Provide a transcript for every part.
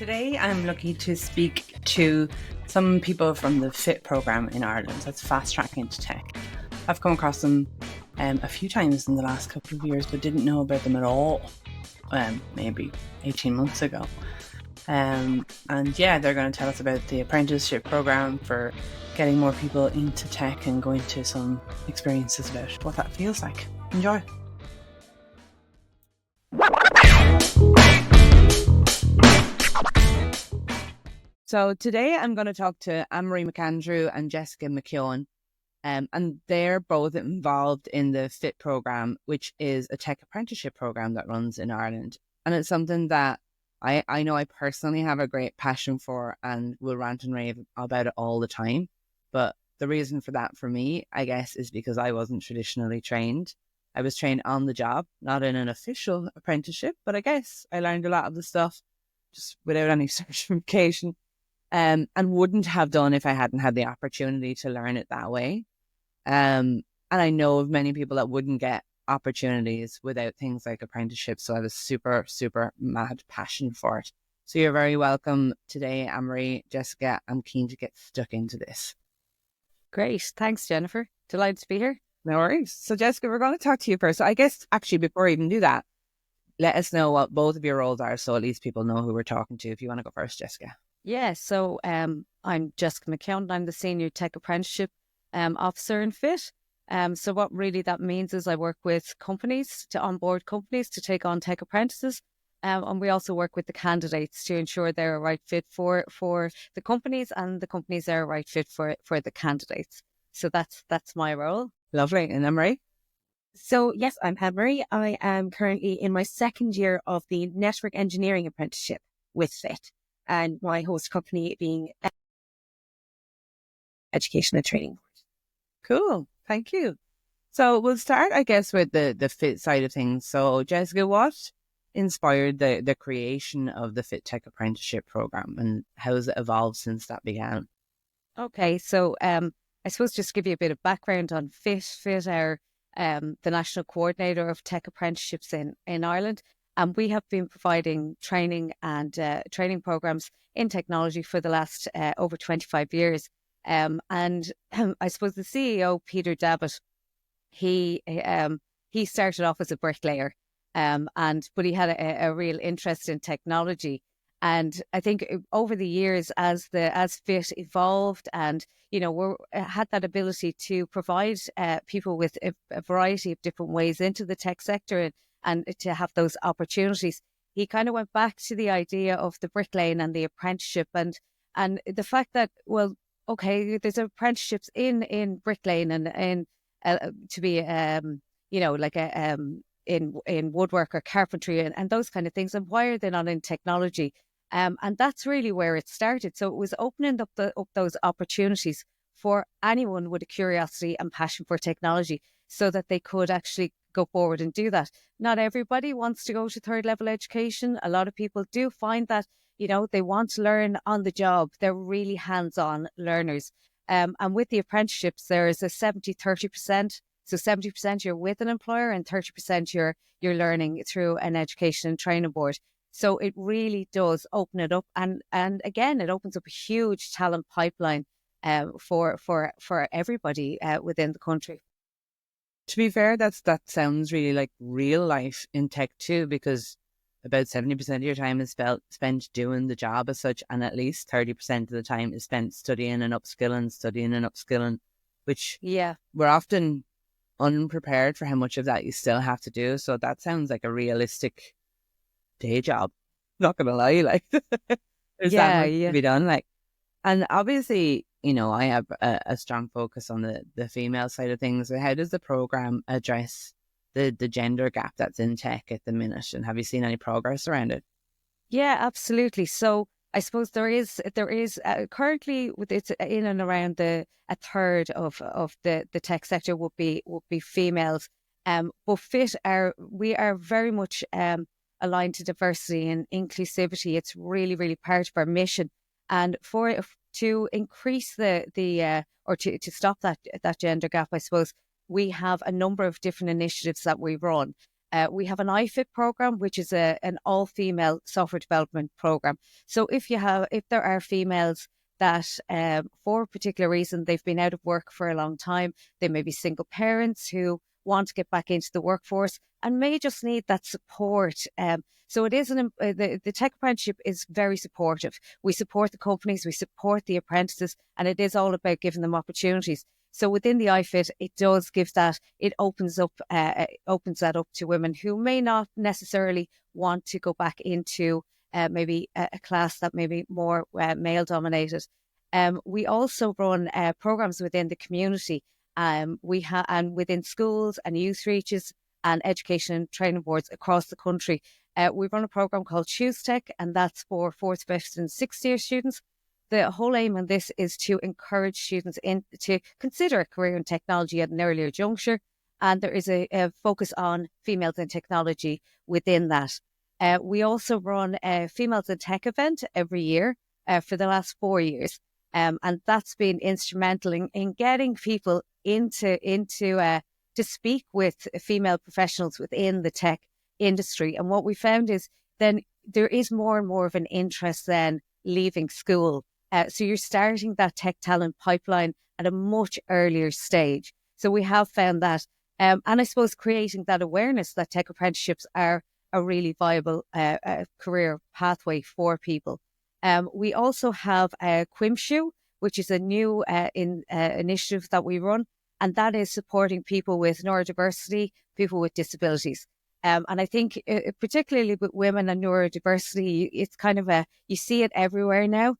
Today I'm lucky to speak to some people from the FIT programme in Ireland. That's Fasttrack into Tech. I've come across them a few times in the last couple of years, but didn't know about them at all maybe 18 months ago. And yeah, they're going to tell us about the apprenticeship programme for getting more people into tech and go into some experiences about what that feels like. Enjoy. So today I'm going to talk to Anne-Marie McAndrew and Jessica McKeown, and they're both involved in the FIT programme, which is a tech apprenticeship programme that runs in Ireland. And it's something that I know I personally have a great passion for and will rant and rave about it all the time. But the reason for that for me, I guess, is because I wasn't traditionally trained. I was trained on the job, not in an official apprenticeship, but I guess I learned a lot of the stuff just without any certification. And wouldn't have done if I hadn't had the opportunity to learn it that way. And I know of many people that wouldn't get opportunities without things like apprenticeships. So I have a super, super mad passion for it. So you're very welcome today, Anne-Marie. Jessica, I'm keen to get stuck into this. Great. Thanks, Jennifer. Delighted to be here. No worries. So Jessica, we're going to talk to you first. So I guess actually before we even do that, let us know what both of your roles are so at least people know who we're talking to. If you want to go first, Jessica. Yeah, so I'm Jessica McKeown. I'm the Senior Tech Apprenticeship Officer in FIT. So what really that means is I work with companies to onboard companies to take on tech apprentices. And we also work with the candidates to ensure they're a right fit for the companies and the companies are a right fit for the candidates. So that's my role. Lovely. And Anne-Marie? So yes, I'm Anne-Marie. I am currently in my second year of the Network Engineering Apprenticeship with FIT. And my host company being Education and Training. Cool. Thank you. So we'll start, I guess, with the FIT side of things. So Jessica, what inspired the creation of the FIT Tech Apprenticeship Programme and how has it evolved since that began? Okay, so I suppose just to give you a bit of background on FIT. FIT are the National Coordinator of Tech Apprenticeships in Ireland. And we have been providing training and training programs in technology for the last over 25 years. And I suppose the CEO, Peter Davitt, he started off as a bricklayer, but he had a real interest in technology. And I think over the years, as FIT evolved, and we had that ability to provide people with a variety of different ways into the tech sector and to have those opportunities, he kind of went back to the idea of the bricklaying and the apprenticeship and the fact that, well, okay, there's apprenticeships in bricklaying and to be like in woodwork or carpentry and those kind of things, and why are they not in technology? And that's really where it started. So it was opening up those opportunities for anyone with a curiosity and passion for technology, so that they could actually go forward and do that. Not everybody wants to go to third level education. A lot of people do find that, they want to learn on the job. They're really hands-on learners. And with the apprenticeships, there is a 70-30%. So 70% you're with an employer and 30% you're learning through an education and training board. So it really does open it up. And again, it opens up a huge talent pipeline for everybody within the country. To be fair, that sounds really like real life in tech too, because about 70% of your time is spent doing the job as such, and at least 30% of the time is spent studying and upskilling, which we're often unprepared for how much of that you still have to do. So that sounds like a realistic day job. Not gonna lie, like there's that much to be done. And obviously, I have a strong focus on the female side of things. So how does the program address the gender gap that's in tech at the minute? And have you seen any progress around it? Yeah, absolutely. So I suppose there is currently it's in and around a third of the tech sector would be females. But FIT we are very much aligned to diversity and inclusivity. It's really, really part of our mission. And to increase or to stop that gender gap, I suppose we have a number of different initiatives that we run. We have an iFit program, which is an all-female software development program. So if there are females that for a particular reason they've been out of work for a long time, they may be single parents who want to get back into the workforce and may just need that support. So it is the Tech Apprenticeship is very supportive. We support the companies, we support the apprentices, and it is all about giving them opportunities. So within the iFit, it does give that, it opens that up to women who may not necessarily want to go back into maybe a class that may be more male dominated. We also run programs within the community. And within schools and youth reaches and education and training boards across the country. We run a program called Choose Tech, and that's for 4th, 5th and 6th year students. The whole aim on this is to encourage students to consider a career in technology at an earlier juncture. And there is a focus on females in technology within that. We also run a Females in Tech event every year for the last 4 years. And that's been instrumental in getting people to speak with female professionals within the tech industry. And what we found is then there is more and more of an interest then leaving school. So you're starting that tech talent pipeline at a much earlier stage. So we have found that. And I suppose creating that awareness that tech apprenticeships are a really viable career pathway for people. We also have QuimShoe, which is a new initiative that we run, and that is supporting people with neurodiversity, people with disabilities. And I think particularly with women and neurodiversity, it's kind of you see it everywhere now.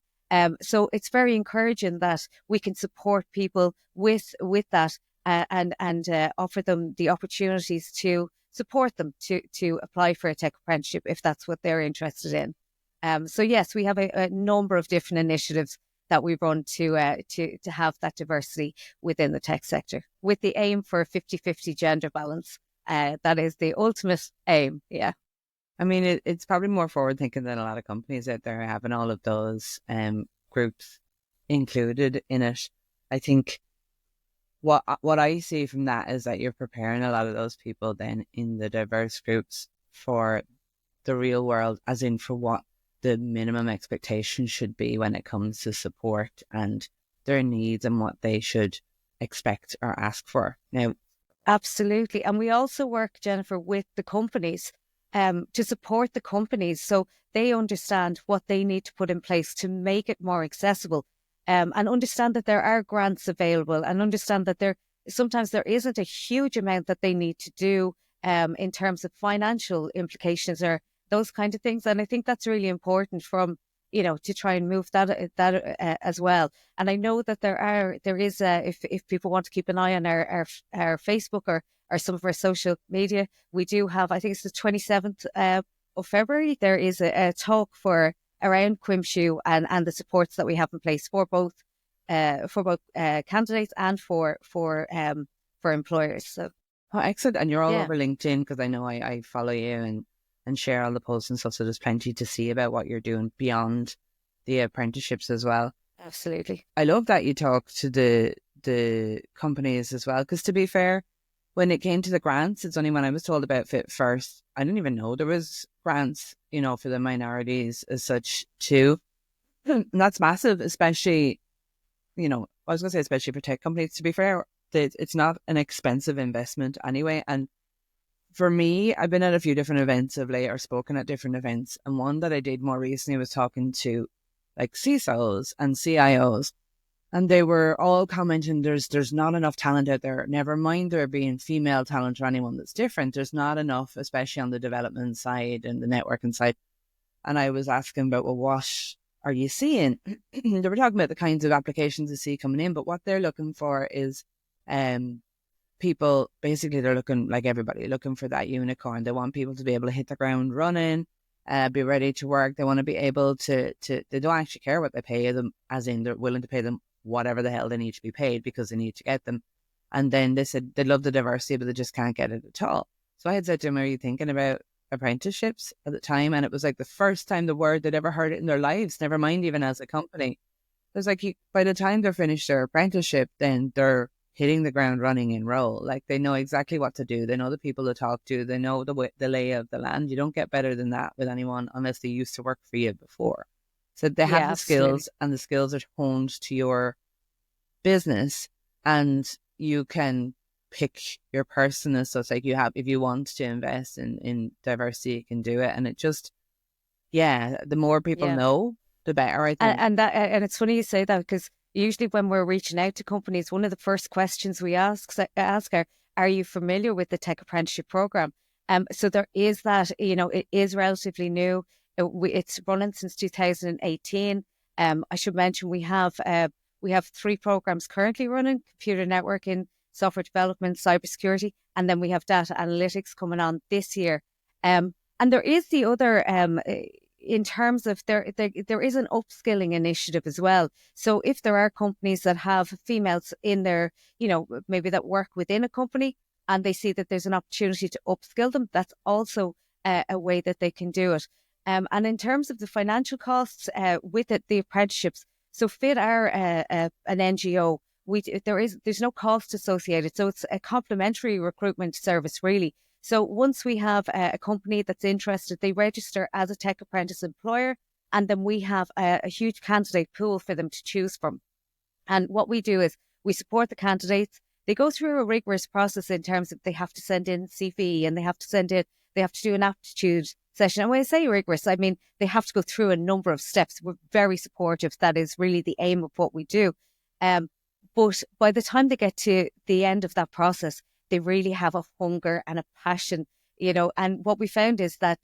So it's very encouraging that we can support people with that and offer them the opportunities to support them to apply for a tech apprenticeship if that's what they're interested in. So yes, we have a number of different initiatives that we run to have that diversity within the tech sector with the aim for a 50-50 gender balance. That is the ultimate aim. Yeah. I mean, it's probably more forward thinking than a lot of companies out there having all of those groups included in it. I think what I see from that is that you're preparing a lot of those people then in the diverse groups for the real world, as in for what the minimum expectation should be when it comes to support and their needs and what they should expect or ask for. Now, absolutely. And we also work, Jennifer, with the companies to support the companies so they understand what they need to put in place to make it more accessible, and understand that there are grants available, and understand that sometimes there isn't a huge amount that they need to do in terms of financial implications or those kind of things. And I think that's really important to try and move that as well. And I know that there is if people want to keep an eye on our Facebook or some of our social media, we do have, I think it's the 27th of February, there is a talk around QuimShoe and the supports that we have in place for both candidates and for employers. So, oh, excellent. And you're all over LinkedIn, because I know I follow you and share all the posts and stuff. So there's plenty to see about what you're doing beyond the apprenticeships as well. Absolutely. I love that you talk to the companies as well, because to be fair, when it came to the grants, it's only when I was told about Fit First, I didn't even know there was grants, for the minorities as such too. And that's massive, especially, I was going to say especially for tech companies. To be fair, it's not an expensive investment anyway. And for me, I've been at a few different events of late or spoken at different events. And one that I did more recently was talking to like CISOs and CIOs. And they were all commenting there's not enough talent out there. Never mind there being female talent or anyone that's different. There's not enough, especially on the development side and the networking side. And I was asking about, well, what are you seeing? They were talking about the kinds of applications they see coming in, but what they're looking for is people, basically they're looking like everybody, looking for that unicorn. They want people to be able to hit the ground running, be ready to work. They want to be able to they don't actually care what they pay them, as in they're willing to pay them whatever the hell they need to be paid because they need to get them. And then they said they love the diversity, but they just can't get it at all. So I had said to them, are you thinking about apprenticeships at the time? And it was like the first time the word they'd ever heard it in their lives, never mind even as a company. It was like by the time they're finished their apprenticeship, then they're hitting the ground running in role. Like they know exactly what to do. They know the people to talk to. They know the lay of the land. You don't get better than that with anyone unless they used to work for you before. So they have Yeah, the absolutely. skills, and the skills are honed to your business, and you can pick your person. So it's like if you want to invest in diversity, you can do it. And it just, yeah, the more people Yeah. know, the better, I think. And it's funny you say that, because usually when we're reaching out to companies, one of the first questions we ask are you familiar with the Tech Apprenticeship program? So there is that, it is relatively new. It's running since 2018. I should mention we have 3 programs currently running: computer networking, software development, cybersecurity, and then we have data analytics coming on this year. And there is the other, in terms of there is an upskilling initiative as well. So if there are companies that have females in their, maybe that work within a company, and they see that there's an opportunity to upskill them, that's also a way that they can do it. And in terms of the financial costs with it, the apprenticeships, so FIT are an NGO. There's no cost associated, so it's a complementary recruitment service, really. So once we have a company that's interested, they register as a tech apprentice employer, and then we have a huge candidate pool for them to choose from. And what we do is we support the candidates. They go through a rigorous process in terms of they have to send in CV, and they have to do an aptitude session. And when I say rigorous, I mean they have to go through a number of steps. We're very supportive. That is really the aim of what we do. But by the time they get to the end of that process, they really have a hunger and a passion, and what we found is that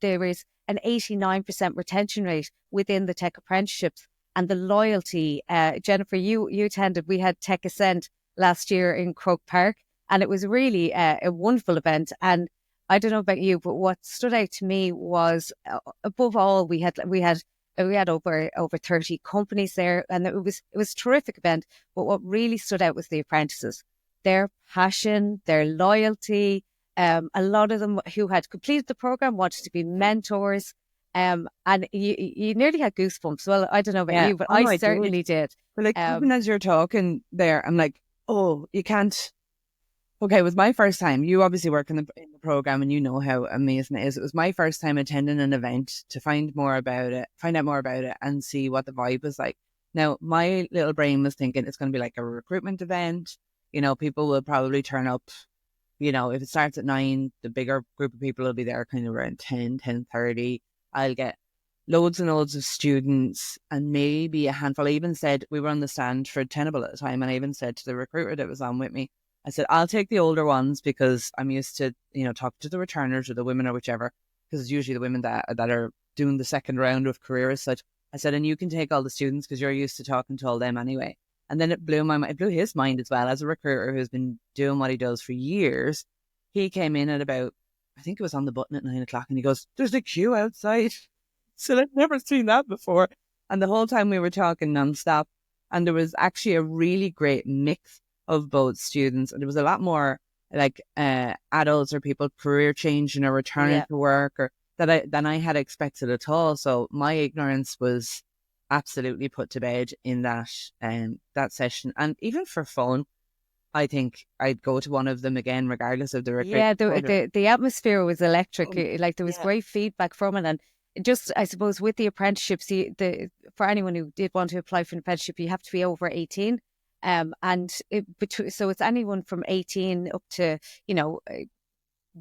there is an 89% retention rate within the tech apprenticeships, and the loyalty. Jennifer, you attended, we had Tech Ascent last year in Croke Park, and it was really a wonderful event. And I don't know about you, but what stood out to me was, above all, we had over 30 companies there, and it was a terrific event. But what really stood out was the apprentices, their passion, their loyalty. A lot of them who had completed the program wanted to be mentors. And you nearly had goosebumps. Well, I don't know about you, but I certainly did. But like, even as you're talking there, I'm like, oh, you can't. Okay, it was my first time. You obviously work in the program, and you know how amazing it is. It was my first time attending an event to find out more about it, and see what the vibe was like. Now, my little brain was thinking it's going to be like a recruitment event. People will probably turn up. If it starts at 9, the bigger group of people will be there kind of around 10:30. I'll get loads and loads of students, and maybe a handful. I even said, we were on the stand for Tenable at the time, and I even said to the recruiter that was on with me, I said, I'll take the older ones because I'm used to, talk to the returners or the women or whichever, because it's usually the women that are doing the second round of career as such. I said, and you can take all the students because you're used to talking to all them anyway. And then it blew my mind. It blew his mind as well. As a recruiter who's been doing what he does for years, he came in at about, I think it was on the button at 9 o'clock, and he goes, there's a queue outside. So I've never seen that before. And the whole time we were talking nonstop, and there was actually a really great mix of both students. And there was a lot more like adults or people career changing or returning to work or than I had expected at all. So my ignorance was absolutely put to bed in that session. And even for fun, I think I'd go to one of them again, regardless of the recruitment. Yeah, the atmosphere was electric. Like there was great feedback from it. And just, I suppose, with the apprenticeships, for anyone who did want to apply for an apprenticeship, you have to be over 18. So it's anyone from 18 up to,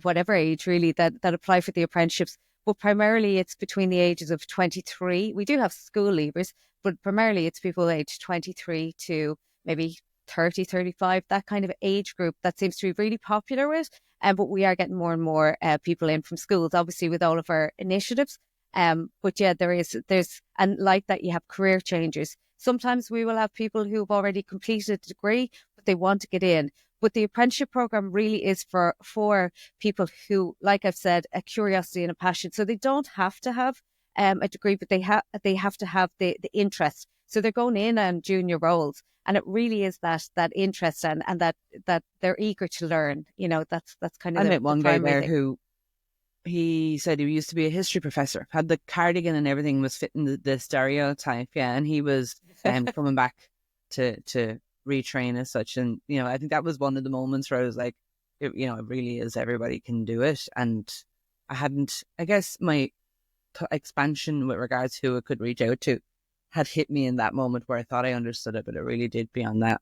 whatever age really that apply for the apprenticeships. But primarily it's between the ages of 23. We do have school leavers, but primarily it's people aged 23 to maybe 30, 35, that kind of age group that seems to be really popular with. But we are getting more and more people in from schools, obviously with all of our initiatives. But yeah, there's, and like that, you have career changers. Sometimes we will have people who've already completed a degree, but they want to get in. But the apprenticeship program really is for people who, like I've said, a curiosity and a passion. So they don't have to have a degree, but they have to have the interest. So they're going in on junior roles, and it really is that interest and that they're eager to learn. That's kind of. I met one guy there who, he said he used to be a history professor, had the cardigan and everything, was fitting the stereotype. Yeah, and he was coming back to retrain as such. And, I think that was one of the moments where I was like, it really is, everybody can do it. And I guess my expansion with regards to who it could reach out to had hit me in that moment where I thought I understood it, but it really did beyond that.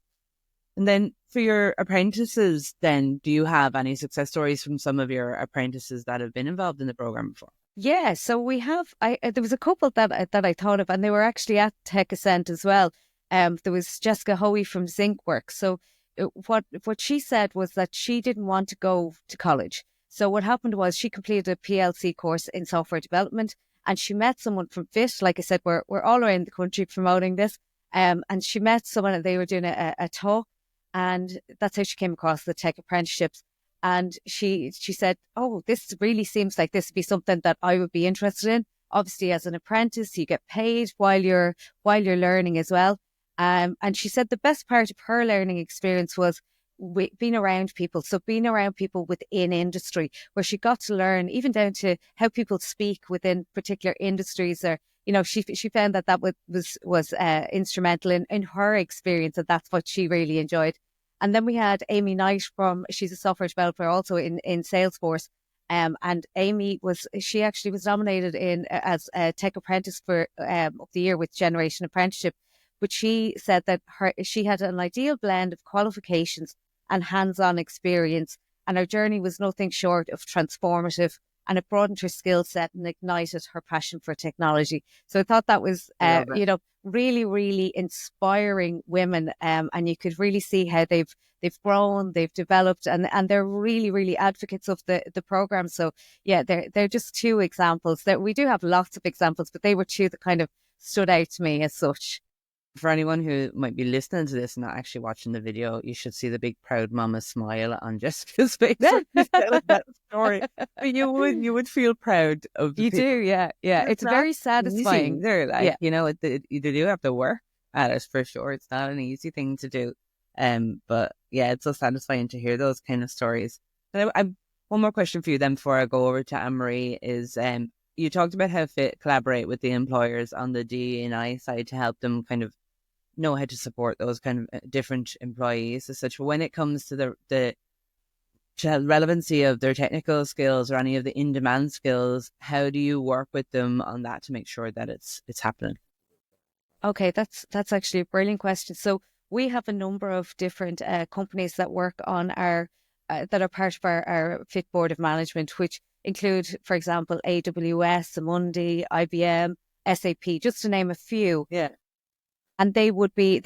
And then for your apprentices, then, do you have any success stories from some of your apprentices that have been involved in the program before? Yeah, so we have. There was a couple that I thought of, and they were actually at Tech Ascent as well. There was Jessica Hoey from ZincWorks. So what she said was that she didn't want to go to college. So what happened was she completed a PLC course in software development, and she met someone from FIT. Like I said, we're all around the country promoting this. And she met someone, and they were doing a talk, and that's how she came across the Tech Apprenticeships. And she said, "Oh, this really seems like this would be something that I would be interested in. Obviously, as an apprentice, you get paid while you're learning as well." And she said the best part of her learning experience was being around people. So being around people within industry, where she got to learn even down to how people speak within particular industries. Or she found that was instrumental in her experience, and that's what she really enjoyed. And then we had Amy Knight she's a software developer also in Salesforce. And Amy she actually was nominated as a Tech Apprentice of the Year with Generation Apprenticeship. But she said that she had an ideal blend of qualifications and hands-on experience, and her journey was nothing short of transformative, and it broadened her skill set and ignited her passion for technology. So I thought that was, really, really inspiring women, and you could really see how they've grown, they've developed, and they're really, really advocates of the program. So yeah, they're just two examples. That we do have lots of examples, but they were two that kind of stood out to me as such. For anyone who might be listening to this and not actually watching the video, you should see the big proud mama smile on Jessica's face when she's telling that story. But you would feel proud of the You people. do, yeah. It's very satisfying. They're like, Yeah. you do have to work at it for sure. It's not an easy thing to do. But yeah, it's so satisfying to hear those kind of stories. And I one more question for you then before I go over to Anne-Marie is, you talked about how FIT collaborate with the employers on the D&I side to help them kind of know how to support those kind of different employees as such. But when it comes to the relevancy of their technical skills or any of the in-demand skills, how do you work with them on that to make sure that it's happening? Okay, that's actually a brilliant question. So we have a number of different companies that work on that are part of our FIT Board of Management, which include, for example, AWS, Amundi, IBM, SAP, just to name a few. Yeah. And they would give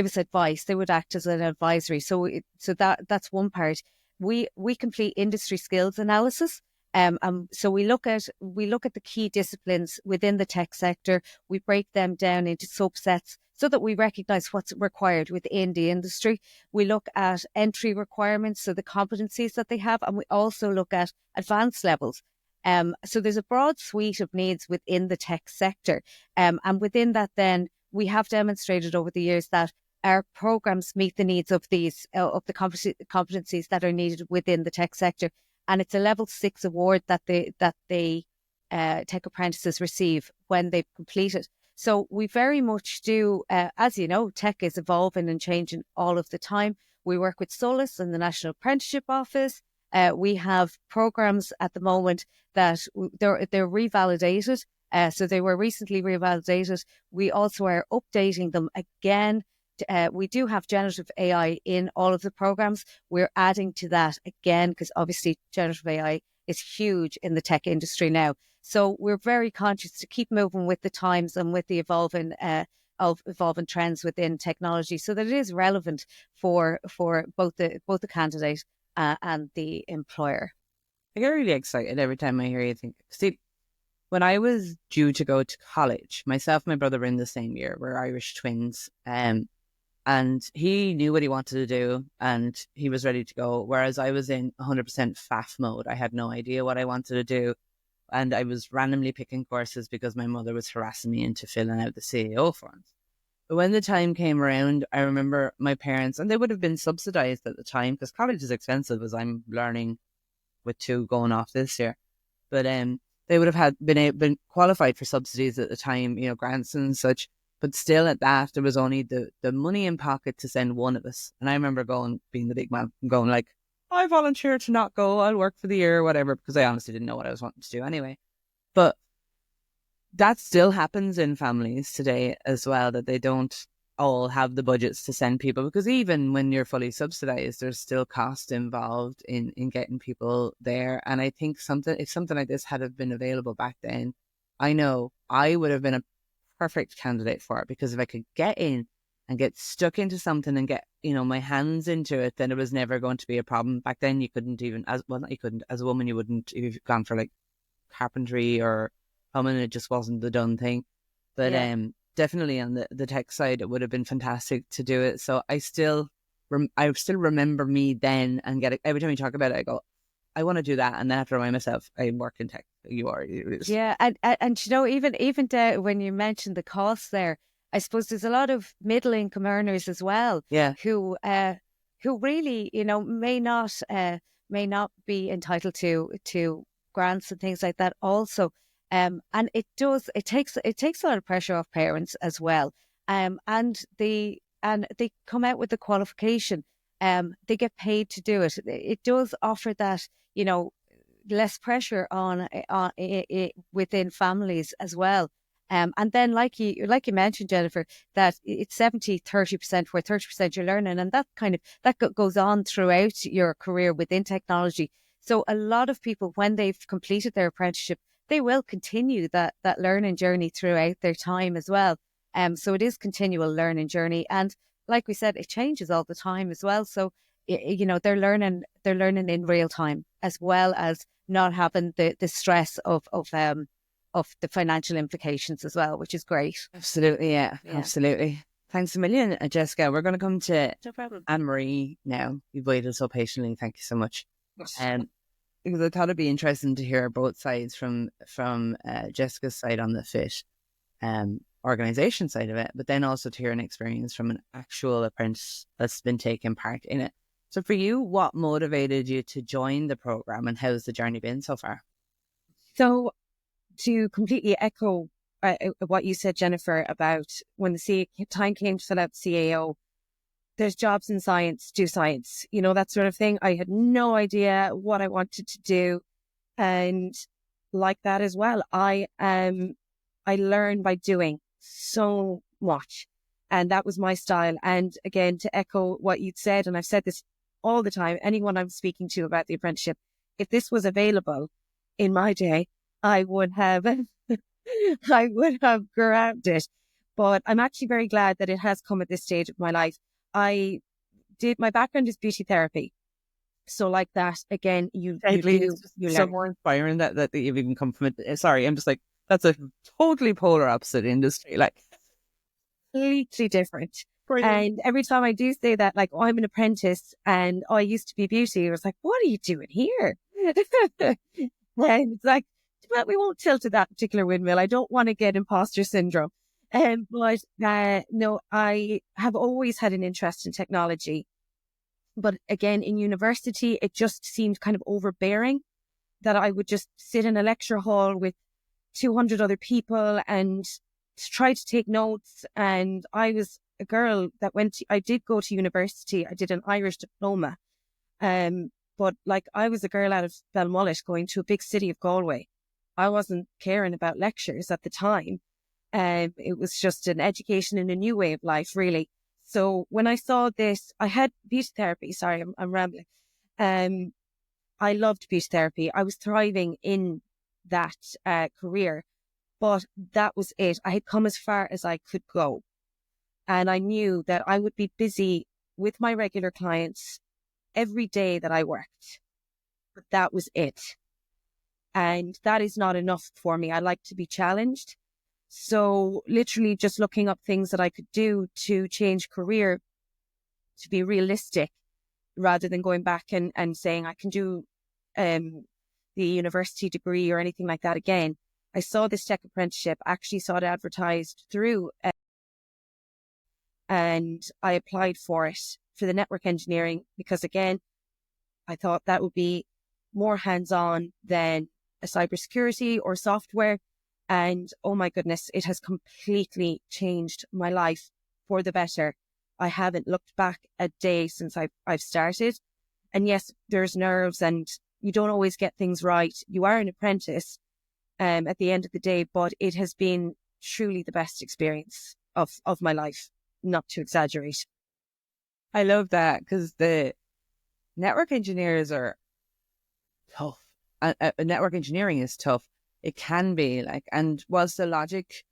us advice. They would act as an advisory. So that's one part. We complete industry skills analysis. So we look at the key disciplines within the tech sector. We break them down into subsets so that we recognize what's required within the industry. We look at entry requirements, so the competencies that they have, and we also look at advanced levels. So there's a broad suite of needs within the tech sector. And within that, then, we have demonstrated over the years that our programs meet the needs of these of the competencies that are needed within the tech sector. And it's a level 6 award that the tech apprentices receive when they've completed. So we very much do, as you know, tech is evolving and changing all of the time. We work with Solus and the National Apprenticeship Office. We have programs at the moment that they're revalidated. So they were recently revalidated. We also are updating them again. We do have generative AI in all of the programs. We're adding to that again because obviously generative AI is huge in the tech industry now. So we're very conscious to keep moving with the times and with the evolving trends within technology, so that it is relevant for both the candidate and the employer. I get really excited every time I hear you think. See, when I was due to go to college, myself and my brother were in the same year. We're Irish twins. And he knew what he wanted to do and he was ready to go. Whereas I was in 100% faff mode. I had no idea what I wanted to do. And I was randomly picking courses because my mother was harassing me into filling out the CEO forms. But when the time came around, I remember my parents, and they would have been subsidized at the time because college is expensive, as I'm learning with 2 going off this year. But they would have been qualified for subsidies at the time, grants and such. But still at that, there was only the money in pocket to send one of us. And I remember being the big man, going like, I volunteer to not go, I'll work for the year or whatever, because I honestly didn't know what I was wanting to do anyway. But that still happens in families today as well, that they don't all have the budgets to send people, because even when you're fully subsidized, there's still cost involved in getting people there. And I think if something like this had have been available back then, I know I would have been a perfect candidate for it, because if I could get in and get stuck into something and get, my hands into it, then it was never going to be a problem. Back then you couldn't even, as a woman, you wouldn't, if you've gone for like carpentry or plumbing, it just wasn't the done thing. But definitely on the tech side, it would have been fantastic to do it. So I still remember me then, and every time you talk about it, I go, I want to do that. And then I have to remind myself, I work in tech. Yeah. And even when you mentioned the costs there, I suppose there's a lot of middle income earners as well. Yeah. Who really, may not be entitled to grants and things like that also. And it takes a lot of pressure off parents as well. And they come out with the qualification. They get paid to do it. It does offer that, less pressure on within families as well. And then like you mentioned, Jennifer, that it's 70-30%, where 30% you're learning, and that goes on throughout your career within technology. So a lot of people, when they've completed their apprenticeship, they will continue that learning journey throughout their time as well. So it is continual learning journey, and like we said, it changes all the time as well. So they're learning in real time, as well as not having the stress of the financial implications as well, which is great. Absolutely, yeah. Absolutely. Thanks a million, Jessica. We're going to come to No problem. Anne-Marie now. You've waited so patiently. Thank you so much. Because I thought it'd be interesting to hear both sides from Jessica's side on the FIT organization side of it, but then also to hear an experience from an actual apprentice that's been taking part in it. So for you, what motivated you to join the program, and how's the journey been so far? So to completely echo what you said, Jennifer, about when the time came to fill out CAO, there's jobs in science, do science, that sort of thing. I had no idea what I wanted to do. And like that as well, I learn by doing so much. And that was my style. And again, to echo what you'd said, and I've said this all the time, anyone I'm speaking to about the apprenticeship, if this was available in my day, I would have grabbed it. But I'm actually very glad that it has come at this stage of my life. My background is beauty therapy. So like that, again, you so more inspiring that you've even come from it. Sorry, I'm just like, that's a totally polar opposite industry, like completely different. And every time I do say that, like, oh, I'm an apprentice and I used to be beauty, I was like, what are you doing here? And it's like, well, we won't tilt to that particular windmill. I don't want to get imposter syndrome. But no, I have always had an interest in technology. But again, in university, it just seemed kind of overbearing that I would just sit in a lecture hall with 200 other people and try to take notes. And I was a girl that I did go to university. I did an Irish diploma. But like, I was a girl out of Belmullet going to a big city of Galway. I wasn't caring about lectures at the time. It was just an education in a new way of life, really. So when I saw this, I had beauty therapy. Sorry, I'm rambling. I loved beauty therapy. I was thriving in that career, but that was it. I had come as far as I could go. And I knew that I would be busy with my regular clients every day that I worked. But that was it. And that is not enough for me. I like to be challenged. So literally just looking up things that I could do to change career, to be realistic, rather than going back and saying I can do the university degree or anything like that again. I saw this tech apprenticeship, actually saw it advertised through, and I applied for it for the network engineering because, again, I thought that would be more hands-on than a cybersecurity or software. And oh my goodness, it has completely changed my life for the better. I haven't looked back a day since I've started. And yes, there's nerves and you don't always get things right. You are an apprentice at the end of the day, but it has been truly the best experience of my life, not to exaggerate. I love that, because the network engineers are tough. Network engineering is tough. It can be like, and whilst the logic,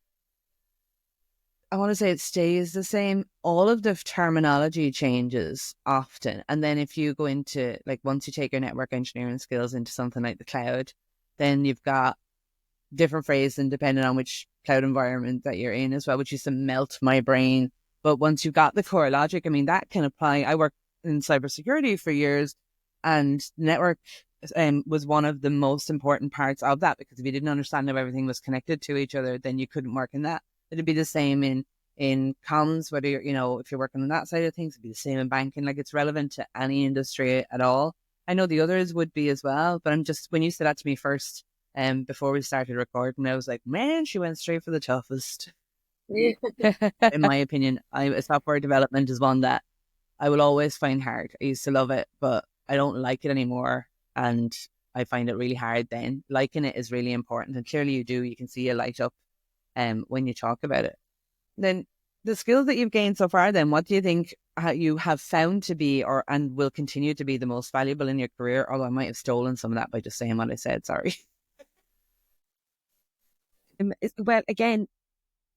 I want to say it stays the same, all of the terminology changes often. And then if you go into, like, once you take your network engineering skills into something like the cloud, then you've got different phrasing depending on which cloud environment that you're in as well, which used to melt my brain. But once you've got the core logic, I mean, that can apply. I worked in cybersecurity for years, and network was one of the most important parts of that, because if you didn't understand how everything was connected to each other, then you couldn't work in that. It'd be the same in comms, whether you're, if you're working on that side of things, it'd be the same in banking. Like, it's relevant to any industry at all. I know the others would be as well, but when you said that to me first, before we started recording, I was like, man, she went straight for the toughest. In my opinion, software development is one that I will always find hard. I used to love it, but I don't like it anymore. And I find it really hard then. Liking it is really important. And clearly you do. You can see a light up when you talk about it. Then the skills that you've gained so far, then what do you think you have found to be and will continue to be the most valuable in your career? Although I might have stolen some of that by just saying what I said. Sorry. Well, again,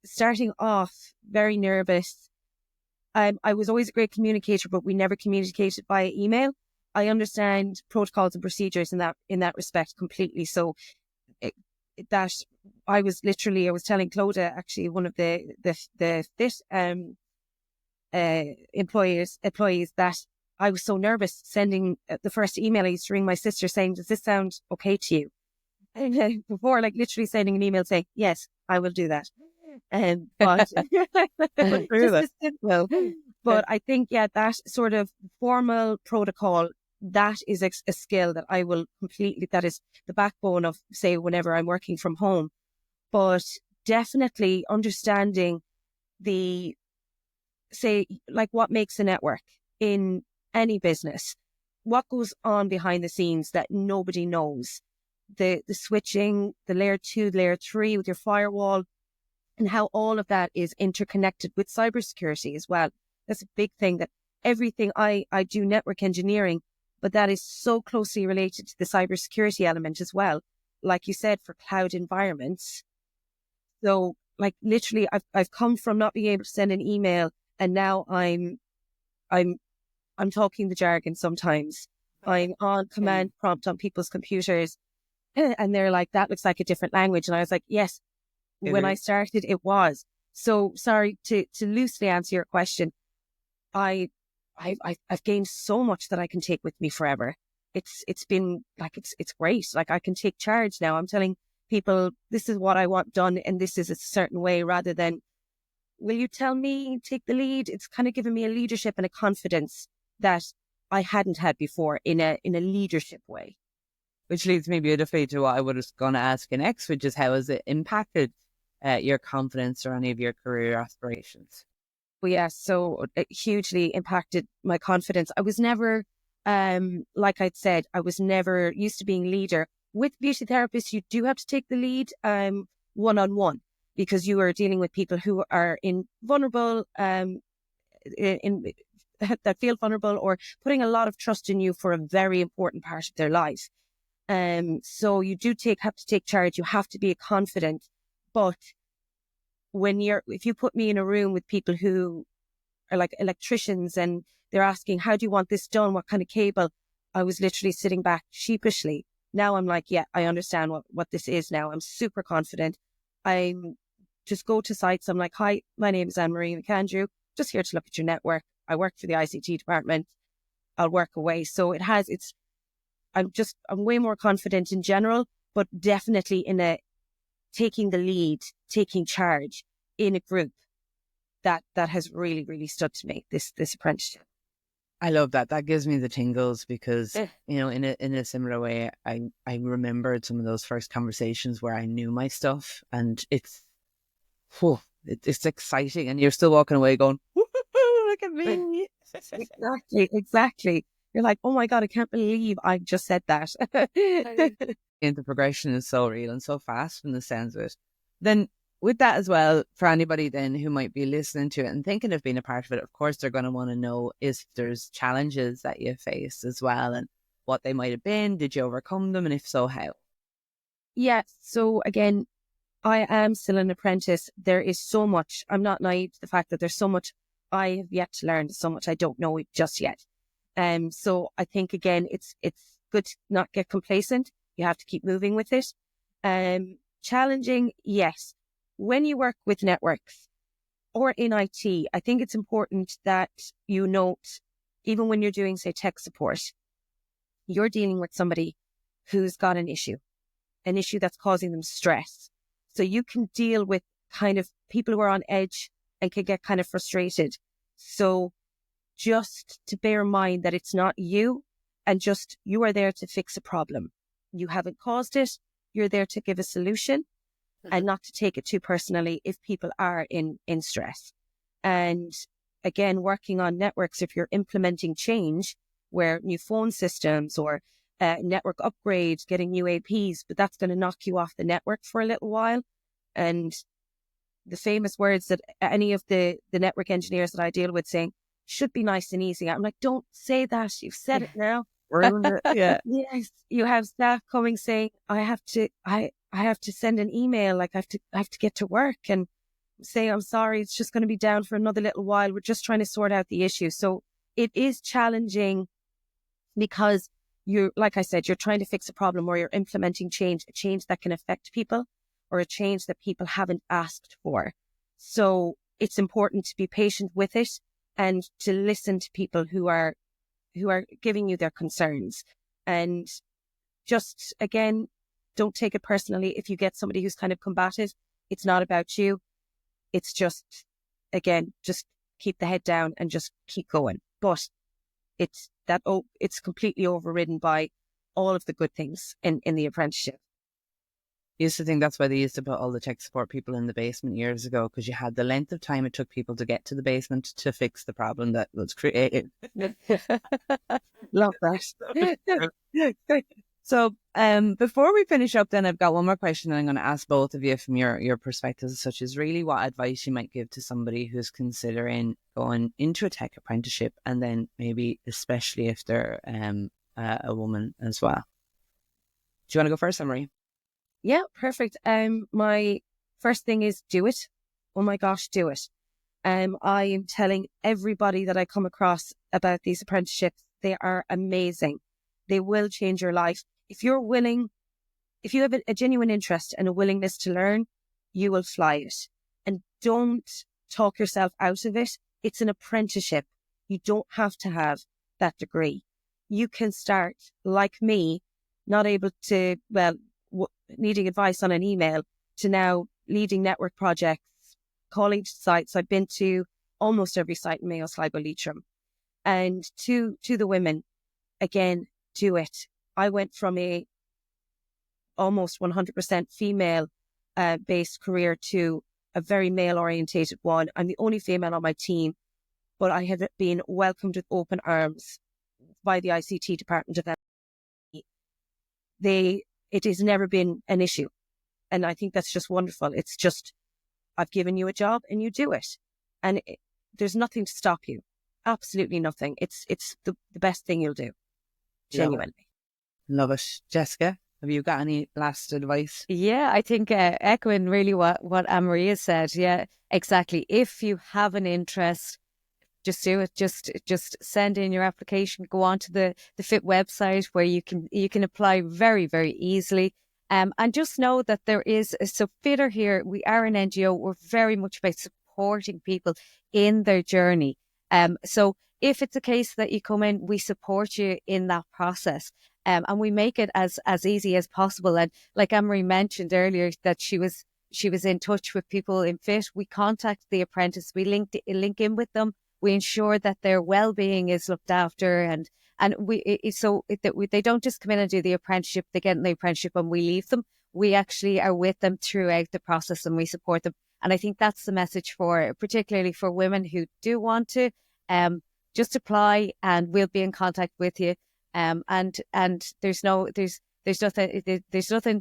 starting off very nervous. I was always a great communicator, but we never communicated via email. I understand protocols and procedures in that respect completely. So I was telling Clodagh, actually, one of the FIT employees, that I was so nervous sending the first email. I used to ring my sister saying, "Does this sound okay to you?" And before, like, literally sending an email saying, "Yes, I will do that." But but I think, that sort of formal protocol, that is a skill that I will completely, that is the backbone of, say, whenever I'm working from home. But definitely understanding like, what makes a network in any business, what goes on behind the scenes that nobody knows, the switching, the layer 2, layer 3 with your firewall, and how all of that is interconnected with cybersecurity as well. That's a big thing, that everything I do network engineering, but that is so closely related to the cybersecurity element as well. Like you said, for cloud environments. So, like, literally, I've come from not being able to send an email, and now I'm talking the jargon sometimes. I'm on command prompt on people's computers, and they're like, "That looks like a different language." And I was like, "Yes." When I started, it was. So, sorry, to loosely answer your question, I've gained so much that I can take with me forever. It's been like, it's great. Like, I can take charge now. I'm telling people, this is what I want done, and this is a certain way, rather than, will you tell me, take the lead? It's kind of given me a leadership and a confidence that I hadn't had before in a leadership way. Which leads me beautifully to what I was going to ask you next, which is, how has it impacted your confidence or any of your career aspirations? Well, yeah, so it hugely impacted my confidence. I was never, like I'd said, I was never used to being leader. With beauty therapists, you do have to take the lead one-on-one, because you are dealing with people who are vulnerable, that feel vulnerable, or putting a lot of trust in you for a very important part of their life. So you have to take charge. You have to be confident. But if you put me in a room with people who are like electricians, and they're asking, "How do you want this done? What kind of cable?" I was literally sitting back sheepishly. Now I'm like, yeah, I understand what this is now. I'm super confident. I just go to sites. I'm like, "Hi, my name is Anne-Marie McAndrew. Just here to look at your network. I work for the ICT department. I'll work away." So I'm way more confident in general, but definitely in taking the lead, taking charge in a group, that has really, really stood to me, this apprenticeship. I love that. That gives me the tingles because, in a similar way, I remembered some of those first conversations where I knew my stuff, and it's exciting, and you're still walking away going, "Woo-hoo-hoo, look at me." Exactly. You're like, oh my God, I can't believe I just said that. And the progression is so real and so fast from the sounds of it. Then with that as well, for anybody then who might be listening to it and thinking of being a part of it, of course, they're going to want to know if there's challenges that you faced as well and what they might have been. Did you overcome them? And if so, how? Yeah. So again, I am still an apprentice. There is so much. I'm not naive to the fact that there's so much I have yet to learn, so much I don't know just yet. So I think again, it's good to not get complacent. You have to keep moving with it. Challenging, yes. When you work with networks or in IT, I think it's important that you note, even when you're doing, say, tech support, you're dealing with somebody who's got an issue that's causing them stress. So you can deal with kind of people who are on edge and can get kind of frustrated. So just to bear in mind that it's not you, and just you are there to fix a problem. You haven't caused it. You're there to give a solution and not to take it too personally if people are in stress. And again, working on networks, if you're implementing change where new phone systems or network upgrades, getting new APs, but that's going to knock you off the network for a little while. And the famous words that any of the network engineers that I deal with saying should be nice and easy. I'm like, don't say that. You've said it now. Yeah. Yes. You have staff coming saying, I have to send an email. Like I have to get to work and say, I'm sorry, it's just going to be down for another little while. We're just trying to sort out the issue. So it is challenging because like I said, you're trying to fix a problem or you're implementing change, a change that can affect people or a change that people haven't asked for. So it's important to be patient with it and to listen to people who are giving you their concerns. And just, again, don't take it personally if you get somebody who's kind of combative. It's not about you. It's just, again, just keep the head down and just keep going. But it's completely overridden by all of the good things in the apprenticeship. I used to think that's why they used to put all the tech support people in the basement years ago, because you had the length of time it took people to get to the basement to fix the problem that was created. Love that. So before we finish up, then I've got one more question I'm going to ask both of you from your perspectives, such as really what advice you might give to somebody who's considering going into a tech apprenticeship, and then maybe especially if they're a woman as well. Do you want to go first, Anne-Marie? Yeah, perfect. My first thing is do it. Oh my gosh, do it. I am telling everybody that I come across about these apprenticeships, they are amazing. They will change your life. If you're willing, if you have a genuine interest and a willingness to learn, you will fly it. And don't talk yourself out of it. It's an apprenticeship. You don't have to have that degree. You can start, like me, not able to, needing advice on an email, to now leading network projects, calling to sites. I've been to almost every site in Mayo, Sligo, Leitrim. And to the women, again, do it. I went from a almost 100% female based career to a very male orientated one. I'm the only female on my team, but I have been welcomed with open arms by the ICT department of ME. It has never been an issue. And I think that's just wonderful. It's just, I've given you a job and you do it. And there's nothing to stop you. Absolutely nothing. It's the best thing you'll do. Genuinely. Love it. Jessica, have you got any last advice? Yeah, I think echoing really what Anne-Marie has said. Yeah, exactly. If you have an interest, just do it. Just send in your application. Go on to the FIT website where you can apply very, very easily. And just know that there is so Fitter here. We are an NGO. We're very much about supporting people in their journey. So if it's a case that you come in, we support you in that process. And we make it as easy as possible. And like Anne-Marie mentioned earlier, that she was in touch with people in FIT. We contact the apprentice. We link in with them. We ensure that their well-being is looked after, and they don't just come in and do the apprenticeship. They get in the apprenticeship and we leave them. We actually are with them throughout the process and we support them. And I think that's the message particularly for women who do want to, just apply and we'll be in contact with you. And there's nothing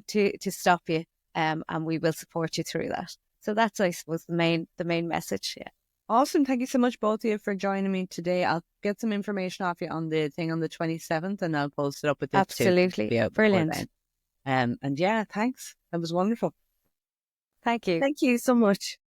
to stop you. And we will support you through that. So that's, I suppose, the main message. Yeah. Awesome. Thank you so much, both of you, for joining me today. I'll get some information off you on the thing on the 27th and I'll post it up with this Absolutely. Too. Brilliant. And yeah, thanks. That was wonderful. Thank you. Thank you so much.